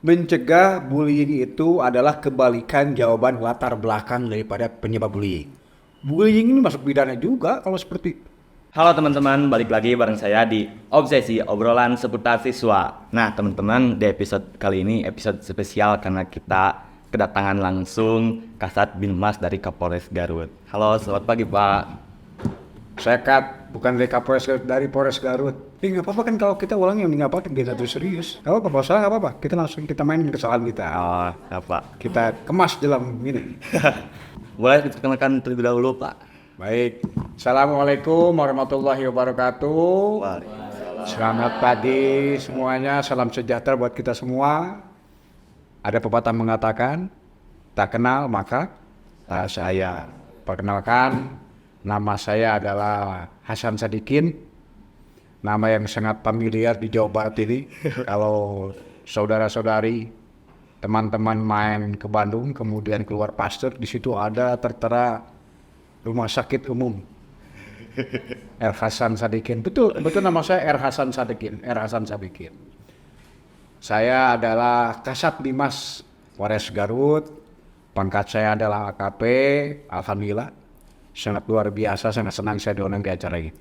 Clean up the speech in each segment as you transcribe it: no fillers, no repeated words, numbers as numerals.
Mencegah bullying itu adalah kebalikan jawaban latar belakang daripada penyebab bullying. Bullying ini masuk pidana juga kalau seperti itu. Halo teman-teman, balik lagi bareng saya di Obsesi Obrolan Seputar Siswa. Nah teman-teman, di episode kali ini episode spesial karena kita kedatangan langsung Kasat Binmas dari Kapolres Garut. Halo, selamat pagi Pak. Sekat, bukan dari Kapolres Garut, dari Polres Garut. Nggak apa-apa kan kalau kita ulangi, nggak apa-apa kita terus serius. Nggak apa-apa, salah nggak apa-apa. Kita langsung kita mainin kesalahan kita. Oh, ya Pak. Kita kemas dalam ini. Boleh diperkenalkan terlebih dahulu Pak? Baik, Assalamualaikum warahmatullahi wabarakatuh. Selamat pagi semuanya, salam sejahtera buat kita semua. Ada pepatah mengatakan, tak kenal maka tak sayang. Perkenalkan, nama saya adalah Hasan Sadikin. Nama yang sangat familiar di Jawa Barat ini. Kalau saudara-saudari, teman-teman main ke Bandung, kemudian keluar Pasteur, di situ ada tertera Rumah Sakit Umum R. Hasan Sadikin. Betul nama saya R. Hasan Sadikin. Saya adalah Kasat Binmas Polres Garut. Pangkat saya adalah AKP. Alhamdulillah, sangat luar biasa, sangat senang saya diundang di acara ini.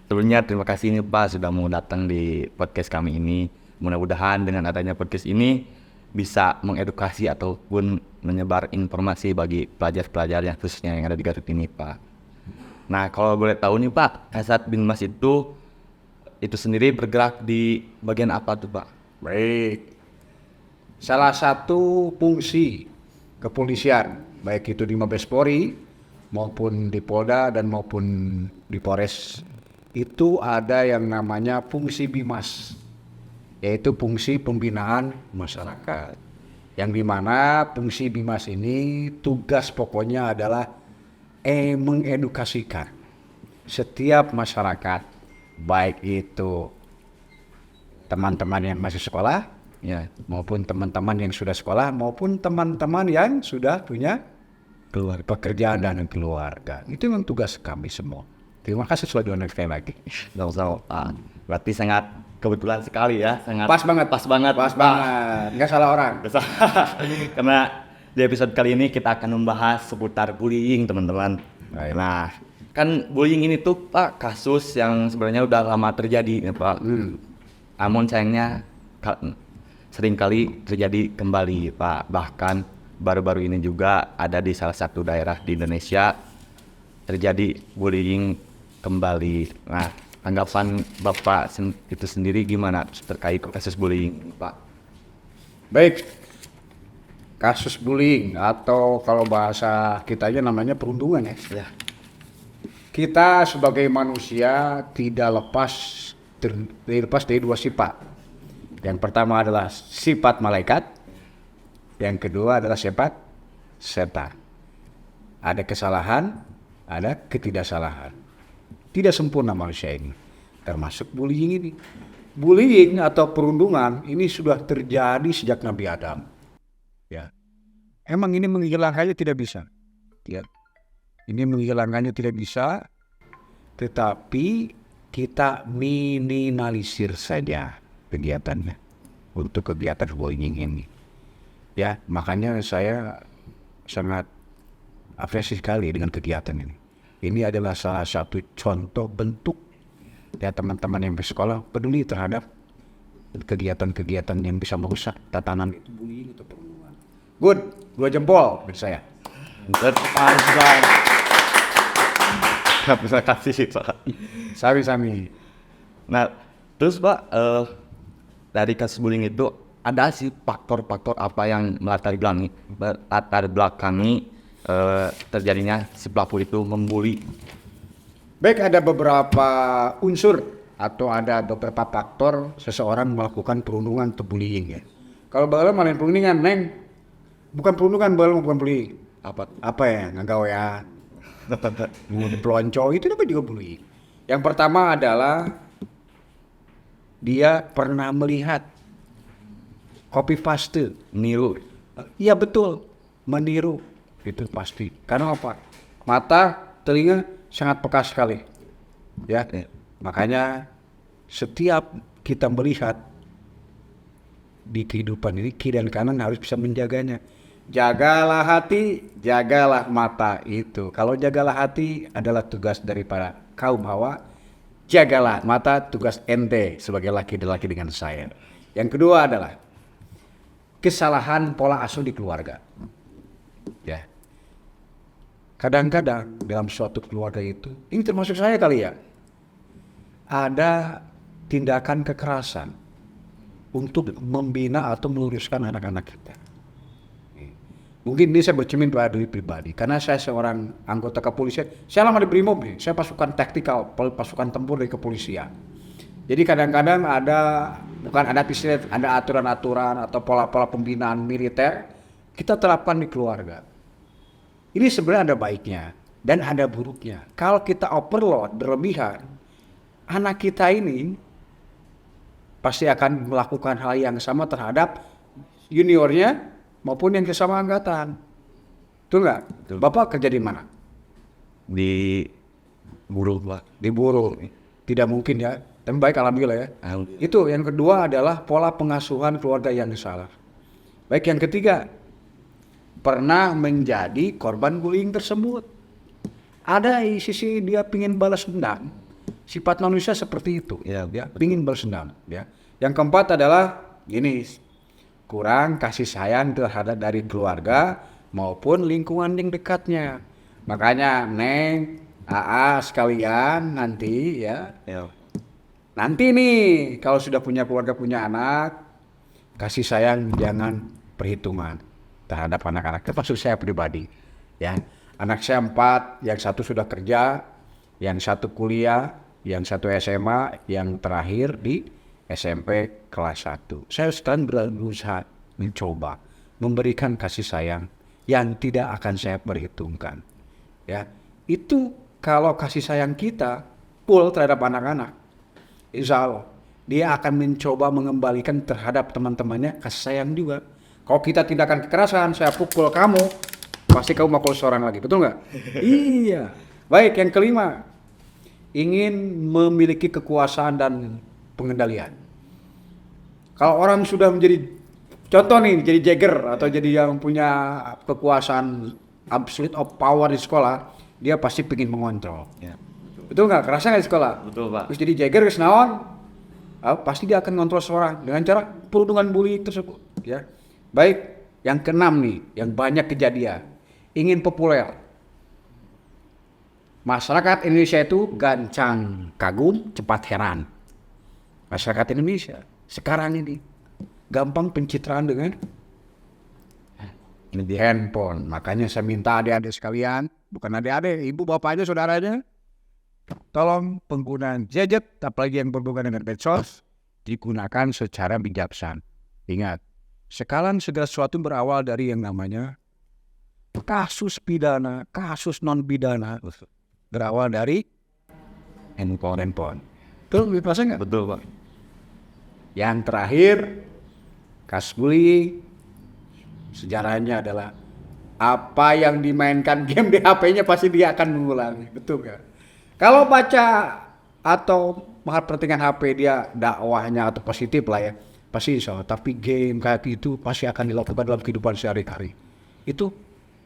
Sebelumnya terima kasih nih Pak sudah mau datang di podcast kami ini. Mudah-mudahan dengan adanya podcast ini bisa mengedukasi ataupun menyebar informasi bagi pelajar-pelajar yang khususnya yang ada di Garut ini Pak. Nah kalau boleh tahu nih Pak, Kasat Binmas itu sendiri bergerak di bagian apa tuh Pak? Baik, salah satu fungsi kepolisian, baik itu di Mabes Polri maupun di Polda dan maupun di Polres, itu ada yang namanya fungsi Bimas, yaitu fungsi pembinaan masyarakat. Yang dimana fungsi Bimas ini tugas pokoknya adalah mengedukasikan setiap masyarakat, baik itu teman-teman yang masih sekolah, ya, maupun teman-teman yang sudah sekolah, maupun teman-teman yang sudah punya keluarga, pekerjaan dan keluarga. Itu memang tugas kami semua. Terima kasih sudah diundang sekali lagi. Sama-sama Pak. Berarti sangat kebetulan sekali ya, sangat Pas banget, nggak salah orang. Karena di episode kali ini kita akan membahas seputar bullying teman-teman. Baik. Nah, kan bullying ini tuh Pak kasus yang sebenarnya udah lama terjadi ya Pak. Namun sayangnya seringkali terjadi kembali Pak. Bahkan baru-baru ini juga ada di salah satu daerah di Indonesia terjadi bullying kembali. Nah, tanggapan Bapak itu sendiri gimana terkait kasus bullying Pak? Baik, kasus bullying atau kalau bahasa kita aja namanya perundungan ya. Kita sebagai manusia tidak terlepas dari dua sifat. Yang pertama adalah sifat malaikat, yang kedua adalah sifat setan. Ada kesalahan, ada ketidaksalahan. Tidak sempurna manusia ini, termasuk bullying ini. Bullying atau perundungan ini sudah terjadi sejak Nabi Adam. Ya, emang ini menghilangkannya tidak bisa. Ya, ini menghilangkannya tidak bisa, tetapi kita minimalisir saja kegiatannya untuk kegiatan bullying ini. Ya, makanya saya sangat apresiasi sekali dengan kegiatan ini. Ini adalah salah satu contoh bentuk ya teman-teman yang bersekolah peduli terhadap kegiatan-kegiatan yang bisa merusak tatanan itu, bullying atau perundungan. Good, 2 jempol menurut saya. Terima kasih Pak. Sami-sami. Nah, terus Pak, dari kasus bullying itu ada sih faktor-faktor apa yang melatar belakangi terjadinya si pelaku itu membuli? Baik, ada beberapa unsur atau ada beberapa faktor seseorang melakukan perundungan atau bullying ya. Kalau baru malah perundungan, neng, bukan perundungan, bukan bullying. Apa ya, ngagawean, pelonco, itu juga bullying. Yang pertama adalah dia pernah melihat copy paste, Niru. iya betul, meniru, itu pasti. Karena apa? Mata, telinga sangat peka sekali, ya. Makanya setiap kita melihat di kehidupan ini, kiri dan kanan harus bisa menjaganya. Jagalah hati, jagalah mata itu. Kalau jagalah hati adalah tugas daripada kaum Hawa, jagalah mata tugas ente sebagai laki-laki dengan saya. Yang kedua adalah kesalahan pola asuh di keluarga. Ya. Kadang-kadang dalam suatu keluarga itu, ini termasuk saya kali ya, ada tindakan kekerasan untuk membina atau meluruskan anak-anak kita. Mungkin ini saya bercermin pada diri pribadi, karena saya seorang anggota kepolisian. Saya lama di Brimob, saya pasukan taktikal, pasukan tempur dari kepolisian. Jadi kadang-kadang ada aturan-aturan atau pola-pola pembinaan militer kita terapkan di keluarga. Ini sebenarnya ada baiknya dan ada buruknya. Kalau kita overload berlebihan, anak kita ini pasti akan melakukan hal yang sama terhadap juniornya maupun yang sesama angkatan. Betul nggak? Bapak kerja di mana? Di buruh, Pak. Di buruh. Tidak mungkin ya. Tapi baik, alhamdulillah ya. Alhamdulillah. Itu yang kedua adalah pola pengasuhan keluarga yang salah. Baik, yang ketiga, pernah menjadi korban bullying tersebut. Ada sisi dia pingin balas dendam. Sifat manusia seperti itu. Ya, pingin balas dendam. Ya. Yang keempat adalah ini, kurang kasih sayang terhadap dari keluarga maupun lingkungan yang dekatnya. Makanya Neng, AA sekalian nanti ya. Nanti nih kalau sudah punya keluarga, punya anak, kasih sayang jangan perhitungan terhadap anak-anak. Termasuk saya pribadi. Ya, anak saya 4, yang satu sudah kerja, yang satu kuliah, yang satu SMA, yang terakhir di SMP kelas 1. Saya sekarang berusaha mencoba memberikan kasih sayang yang tidak akan saya perhitungkan. Ya, itu kalau kasih sayang kita full terhadap anak-anak, insya Allah dia akan mencoba mengembalikan terhadap teman-temannya kasih sayang juga. Kalau kita tindakan kekerasan, saya pukul kamu, pasti kamu mau seorang lagi, betul nggak? Iya. Baik, yang kelima, ingin memiliki kekuasaan dan pengendalian. Kalau orang sudah menjadi, contoh nih, jadi Jagger atau jadi yang punya kekuasaan absolute of power di sekolah, dia pasti ingin mengontrol. Ya. Betul nggak? Kerasa nggak di sekolah? Betul, Pak. Terus jadi Jagger ke naon, pasti dia akan mengontrol seorang dengan cara perundungan bully tersebut. Ya. Baik, yang keenam nih, yang banyak kejadian, ingin populer. Masyarakat Indonesia itu gancang kagum, cepat heran. Masyarakat Indonesia sekarang ini gampang pencitraan dengan di handphone. Makanya saya minta adik-adik sekalian, bukan adik-adik, ibu bapaknya, saudaranya, tolong penggunaan gadget, apalagi yang berhubungan dengan medsos, digunakan secara bijaksana. Ingat, sekarang segala sesuatu berawal dari yang namanya kasus pidana, kasus non pidana, berawal dari handphone. Betul, bisa nggak? Betul, Pak. Yang terakhir, kasus bullying, sejarahnya adalah apa yang dimainkan game di HP-nya pasti dia akan mengulangi, betul nggak? Kalau baca atau memperhatikan HP dia dakwahnya atau positif lah ya, pasti insya Allah. Tapi game kayak gitu pasti akan dilakukan dalam kehidupan sehari-hari. Itu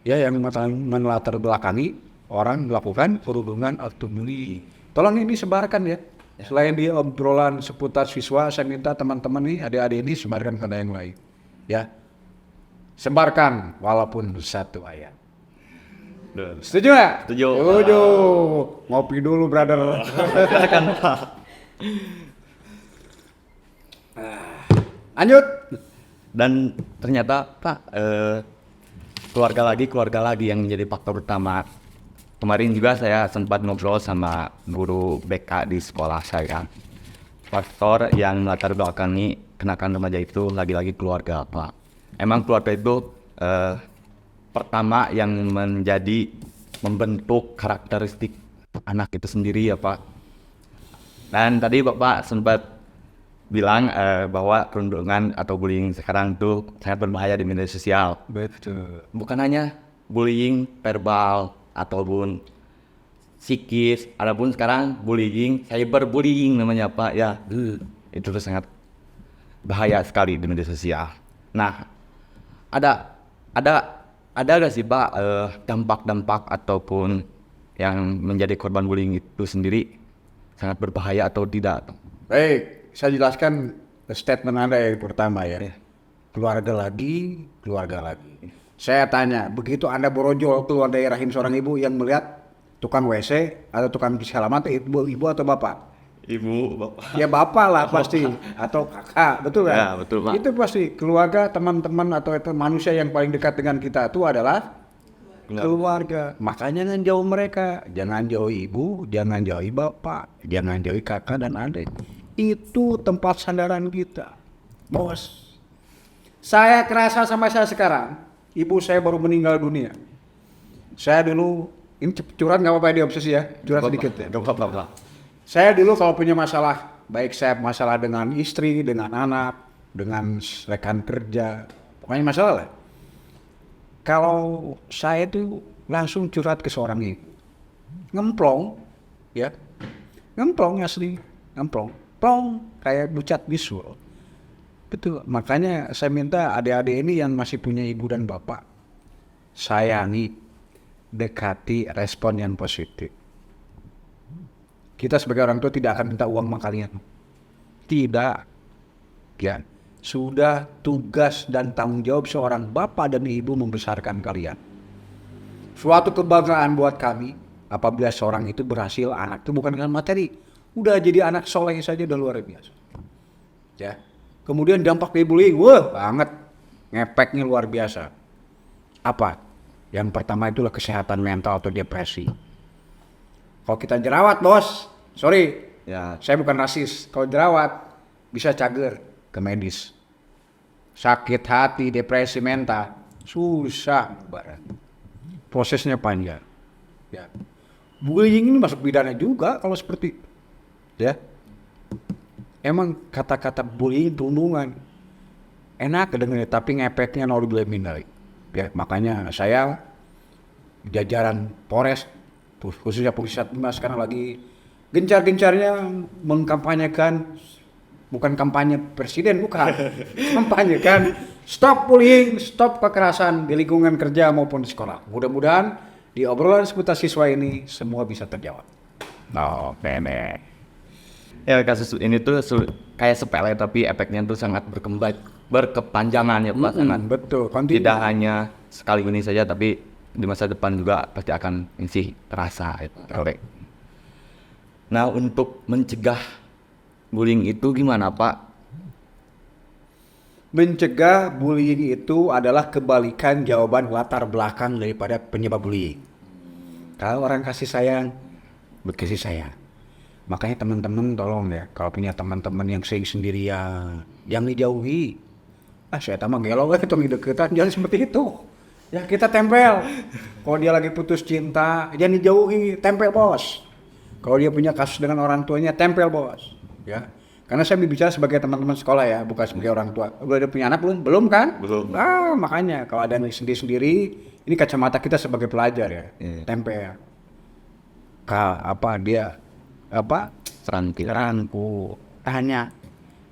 ya yang melatar belakangi orang melakukan perundungan atau bullying. Tolong ini sebarkan ya. Selain di obrolan seputar siswa, saya minta teman-teman nih, adik-adik ini sebarkan ke yang lain. Ya, sebarkan walaupun satu ayat. Setuju nggak? Setuju. Setuju. Ngopi dulu, brother. Silakan, Pak. Lanjut. Dan ternyata, Pak, keluarga lagi yang menjadi faktor utama. Kemarin juga saya sempat ngobrol sama guru BK di sekolah saya. Faktor yang melatar belakangi kenakan remaja itu lagi-lagi keluarga, Pak. Emang keluarga itu pertama yang membentuk karakteristik anak itu sendiri ya, Pak. Dan tadi Bapak sempat bilang bahwa perundungan atau bullying sekarang itu sangat berbahaya di media sosial. Betul. Bukan hanya bullying verbal ataupun psikis, adapun sekarang bullying, cyberbullying namanya, Pak, ya. Itu tuh sangat bahaya sekali di media sosial. Nah, ada ada ada nggak sih Pak dampak-dampak ataupun yang menjadi korban bullying itu sendiri sangat berbahaya atau tidak? Baik, saya jelaskan statement Anda yang pertama ya. Keluarga lagi, keluarga lagi. Saya tanya, begitu Anda borojol keluar dari rahim seorang ibu yang melihat tukang WC atau tukang cuci halaman itu ibu atau bapak? Ibu, bapak. Ya bapak lah pasti atau kakak, betul kan? Ya, betul, Pak. Itu pasti keluarga, teman-teman atau itu manusia yang paling dekat dengan kita itu adalah keluarga. Makanya jangan jauh mereka, jangan jauh ibu, jangan jauhi bapak, jangan jauhi kakak dan adik. Itu tempat sandaran kita, bos. Saya kerasa sama saya sekarang, ibu saya baru meninggal dunia. Saya dulu, ini curhat nggak apa-apa ya, di obsesi ya, curhat sedikit ya. Gak apa-apa. Saya dulu kalau punya masalah, baik saya masalah dengan istri, dengan anak, dengan rekan kerja, pokoknya masalah lah. Kalau saya tuh langsung curhat ke seorang ibu, ngemplong, ya, ngemplong asli, ngemplong, plong, kayak bucat bisul. Betul, makanya saya minta adik-adik ini yang masih punya ibu dan bapak, sayangi, dekati, respon yang positif. Kita sebagai orang tua tidak akan minta uang sama kalian. Tidak. Ya. Sudah tugas dan tanggung jawab seorang bapak dan ibu membesarkan kalian. Suatu kebanggaan buat kami apabila seorang itu berhasil, anak itu bukan dengan materi. Udah jadi anak soleh saja udah luar biasa. Ya. Kemudian dampak dari bullying, wah banget. Ngepeknya luar biasa. Apa? Yang pertama itulah kesehatan mental atau depresi. Kalau kita jerawat bos, sorry, Ya, saya bukan rasis. Kalau jerawat bisa cager ke medis. Sakit hati, depresi mental, susah barang. Prosesnya panjang. Ya. Bullying ini masuk pidana juga kalau seperti itu. Ya. Emang kata-kata bullying perundungan enak kedengarannya, tapi ngepeknya naudzubillah mindzalik. Ya, makanya saya jajaran Polres khususnya Polisi Satmas sekarang lagi gencar-gencarnya mengkampanyekan, bukan kampanye presiden, bukan kampanyekan stop bullying, stop kekerasan di lingkungan kerja maupun di sekolah. Mudah-mudahan di obrolan seputar siswa ini semua bisa terjawab. Nenek. ya kasus ini tuh kayak sepele tapi efeknya tuh sangat berkepanjangan ya Pak. Sangat Betul. Continue. tidak hanya sekali ini saja tapi di masa depan juga pasti akan sih terasa itu. Nah, untuk mencegah bullying itu gimana Pak? Mencegah bullying itu adalah kebalikan jawaban latar belakang daripada penyebab bullying. Kalau orang kasih sayang, berkasih sayang. Makanya teman-teman tolong ya, kalau punya teman-teman yang sendirian, yang dijauhi. Saya tambah gelo itu deketan, jangan seperti itu. Ya kita tempel. Kalau dia lagi putus cinta, jangan dijauhi, tempel bos. Kalau dia punya kasus dengan orang tuanya, tempel bos. Ya. Karena saya bicara sebagai teman-teman sekolah ya, bukan sebagai orang tua. Udah ada punya anak belum? Belum kan? Belum. Makanya kalau ada yang sendiri-sendiri, ini kacamata kita sebagai pelajar ya. Tempel. Rangku. Hanya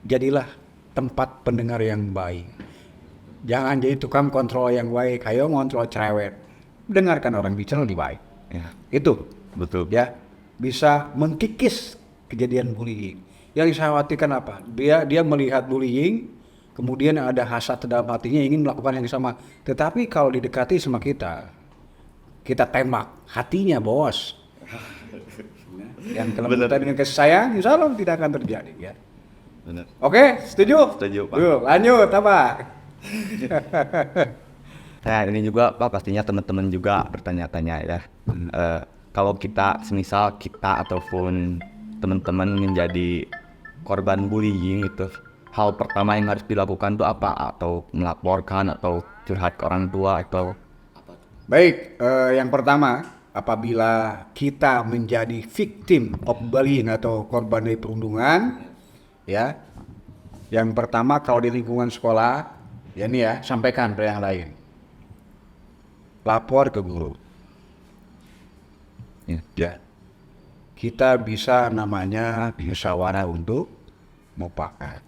jadilah tempat pendengar yang baik. Jangan jadi tukang kontrol yang baik. Ayo ngontrol cerewet. Dengarkan orang bicara lebih baik. Ya, Itu betul. ya bisa mengkikis kejadian bullying. Yang saya khawatirkan apa? Dia melihat bullying, kemudian ada hasad dalam hatinya ingin melakukan yang sama. Tetapi kalau didekati sama kita tembak hatinya bos. Yang kalau kita dengan kasih sayang, insya Allah tidak akan terjadi ya. Benar. Oke, setuju? Setuju, Pak. Yuk, lanjut apa? Nah, ini juga Pak pastinya teman-teman juga bertanya-tanya ya. Kalau kita, semisal kita ataupun teman-teman menjadi korban bullying itu, hal pertama yang harus dilakukan itu apa? Atau melaporkan atau curhat ke orang tua atau Baik, yang pertama, apabila kita menjadi victim of bullying atau korban dari perundungan, ya, yang pertama kalau di lingkungan sekolah, ya ini ya, sampaikan ke yang lain. Lapor ke guru. Ya. Kita bisa namanya musyawarah untuk mufakat.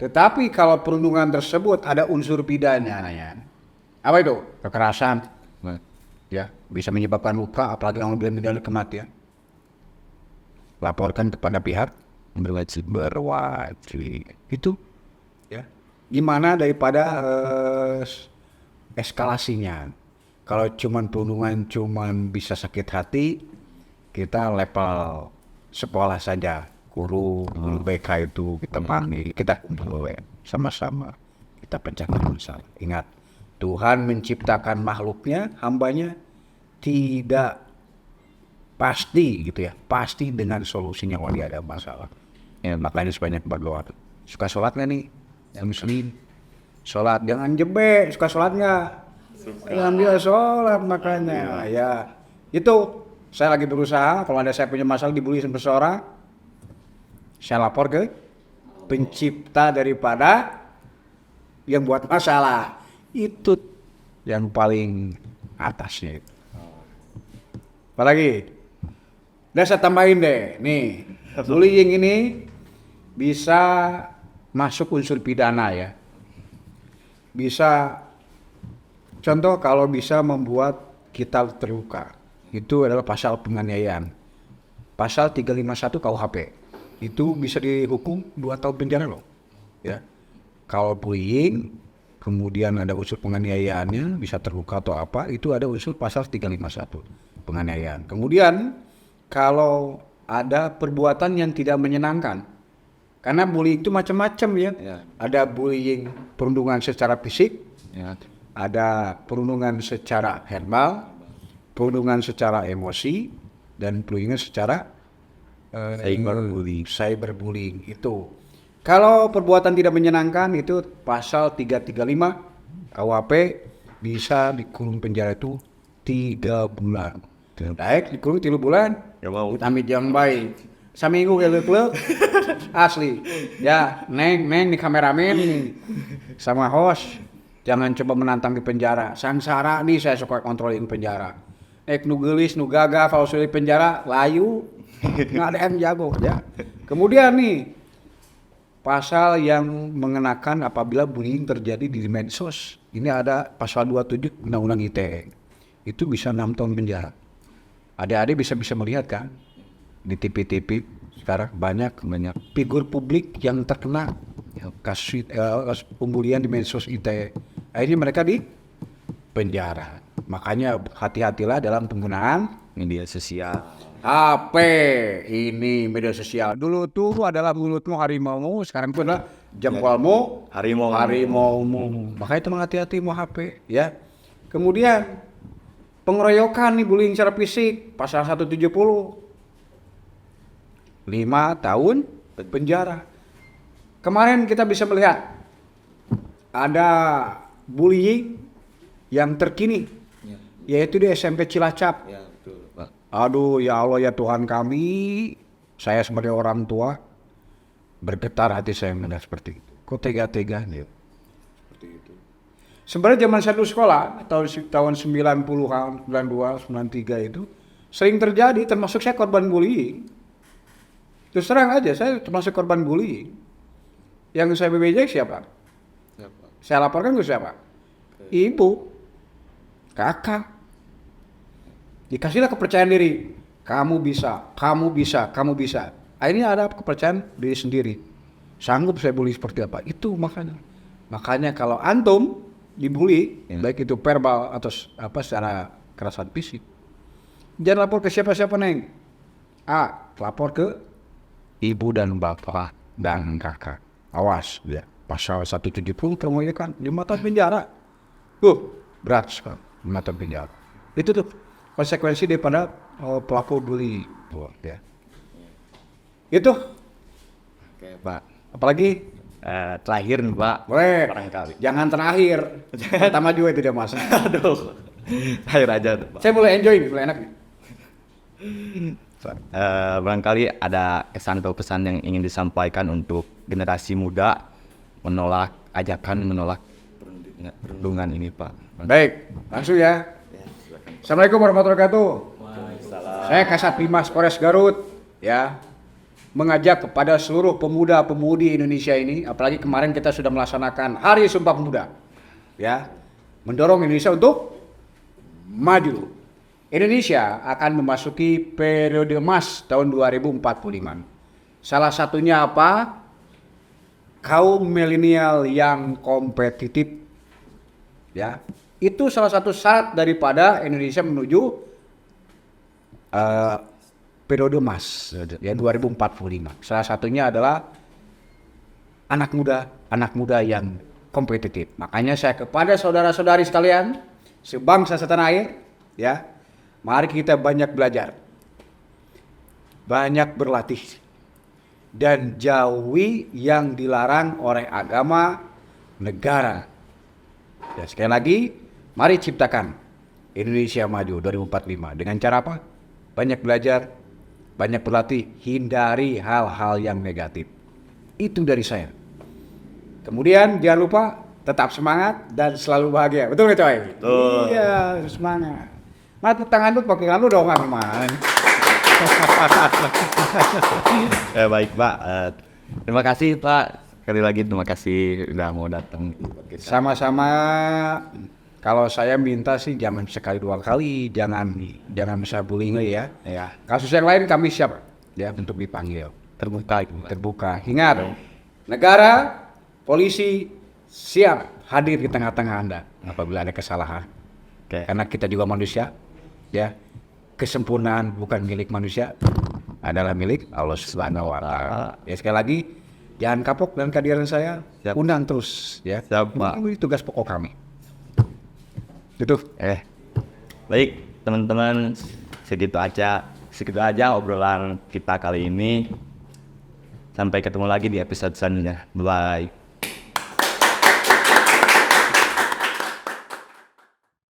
Tetapi kalau perundungan tersebut ada unsur pidananya. Apa itu? Kekerasan. Ya, bisa menyebabkan luka, apalagi yang lebih dari kematian. Laporkan kepada pihak berwajib. Itu ya. Gimana daripada eskalasinya? Kalau cuman perundungan cuman bisa sakit hati, kita level sekolah saja, guru BK itu kita panggil, kita kumpul sama-sama kita pecahkan masalah. Ingat, Tuhan menciptakan makhluknya, hambanya tidak pasti gitu ya, pasti dengan solusinya kalau dia ada masalah. Ya, makanya sebanyak berdoa. Suka sholat nggak nih? Yang muslim sholat, jangan jebek. Suka sholat nggak? Alhamdulillah sholat, makanya ya itu. Saya lagi berusaha, kalau ada saya punya masalah dibully seseorang, saya lapor ke pencipta daripada yang buat masalah. Itu yang paling atasnya itu. Apalagi? Udah saya tambahin deh, nih bullying ini bisa masuk unsur pidana ya. Bisa, contoh kalau bisa membuat kita terluka. Itu adalah pasal penganiayaan. Pasal 351 KUHP. Itu bisa dihukum 2 tahun penjara loh. Ya. Kalau bullying, kemudian ada unsur penganiayaannya, bisa terluka atau apa, itu ada unsur pasal 351 penganiayaan. Kemudian kalau ada perbuatan yang tidak menyenangkan, karena bullying itu macam-macam ya. Ada bullying perundungan secara fisik, ada perundungan secara verbal, perundungan secara emosi, dan bullying secara cyberbullying itu. Kalau perbuatan tidak menyenangkan itu pasal 335 KUHP, bisa dikurung penjara itu 3 bulan. Baik, dikurung 3 bulan. Ya mau. Amit yang baik. Saminggu gelek-gelek. Asli. Ya, neng di kameramen nih. Sama host. Jangan coba menantang di penjara. Sangsara nih saya suka kontrolin penjara. Nu gelis, nu gagah, kalau sudah di penjara, layu. Nggak ada yang jago. Ya. Kemudian nih, pasal yang mengenakan apabila bullying terjadi di medsos. Ini ada pasal 27 Undang-Undang ITE. Itu bisa 6 tahun penjara. Adik-adik bisa melihat kan? Di TV-TV sekarang banyak figur publik yang terkena kasus pembulian di medsos ITE. Akhirnya mereka di penjara. Makanya hati-hatilah dalam penggunaan Media sosial. HP ini media sosial. Dulu tuh adalah mulutmu harimaumu, sekarang pun adalah jempolmu harimaumu. Makanya itu hati-hati mau HP ya. Kemudian pengeroyokan nih, bullying secara fisik, pasal 170. 5 tahun penjara. Kemarin kita bisa melihat ada bullying yang terkini, yaitu di SMP Cilacap. Ya, betul, Pak. Aduh, ya Allah ya Tuhan kami, saya sebagai orang tua bergetar hati saya mendengar seperti itu. Kok tega-teganya seperti itu. Sebenarnya zaman saya dulu sekolah tahun 90-an, 92, 93 itu sering terjadi, termasuk saya korban bullying. Terus terang aja, saya termasuk korban bullying. Yang saya bejek siapa? Saya laporkan ke siapa? Ibu, kakak. Dikasihlah kepercayaan diri. Kamu bisa, kamu bisa, kamu bisa. Akhirnya ada kepercayaan diri sendiri. Sanggup saya bully seperti apa? Itu makanya. Makanya kalau antum dibully, baik itu verbal atau apa secara kekerasan fisik, jangan lapor ke siapa-siapa, Neng. Lapor ke ibu dan bapak dan kakak. Awas, ya. Pasal 170 pengeroyokan 5 tahun penjara. Berat sekali, 5 tahun penjara. Itu tuh konsekuensi daripada pelaku bully. Ya. Itu. Oke, Pak. Apalagi? Terakhir nih, Pak. Boleh. Barangkali. Jangan terakhir. Pertama juga itu dia mas. Aduh. Terakhir aja, Pak. Saya mulai enjoy nih, mulai enak nih. Barangkali ada kesan atau pesan yang ingin disampaikan untuk generasi muda menolak perundungan ini, Pak. Baik, langsung ya. Assalamualaikum warahmatullahi wabarakatuh. Saya Kasat Bimas Polres Garut, ya. mengajak kepada seluruh pemuda-pemudi Indonesia ini, apalagi kemarin kita sudah melaksanakan Hari Sumpah Pemuda, ya, mendorong Indonesia untuk maju. Indonesia akan memasuki periode emas tahun 2045. Salah satunya apa? Kaum milenial yang kompetitif, ya. Itu salah satu syarat daripada Indonesia menuju periode emas ya 2045. Salah satunya adalah anak muda yang kompetitif. Makanya saya kepada saudara-saudari sekalian, sebangsa setanah air, ya, mari kita banyak belajar, banyak berlatih, dan jauhi yang dilarang oleh agama negara. Ya, sekali lagi, mari ciptakan Indonesia Maju 2045 dengan cara apa? Banyak belajar, banyak berlatih, hindari hal-hal yang negatif. Itu dari saya. Kemudian jangan lupa tetap semangat dan selalu bahagia. Betul nggak coy? Betul. Iya, semangat. Mati tangan lu pakai tangan lu dong, man. Baik Pak, terima kasih Pak. Sekali lagi terima kasih udah mau datang. Sama-sama. Kalau saya minta sih jangan sekali dua kali, jangan bisa bullying ya. Ya. Kasus yang lain kami siap ya untuk dipanggil. Terbuka itu Pak. Terbuka. Ingat, negara, polisi siap hadir di tengah-tengah Anda apabila ada kesalahan. Oke. Karena kita juga manusia, ya. Kesempurnaan bukan milik manusia, adalah milik Allah Subhanahu wa Ta'ala. Ya, sekali lagi, jangan kapok dengan kehadiran saya. Siap. Undang terus, ya. Siap, Pak. Ini tugas pokok kami. Itu. Baik teman-teman, segitu aja obrolan kita kali ini. Sampai ketemu lagi di episode selanjutnya. Bye.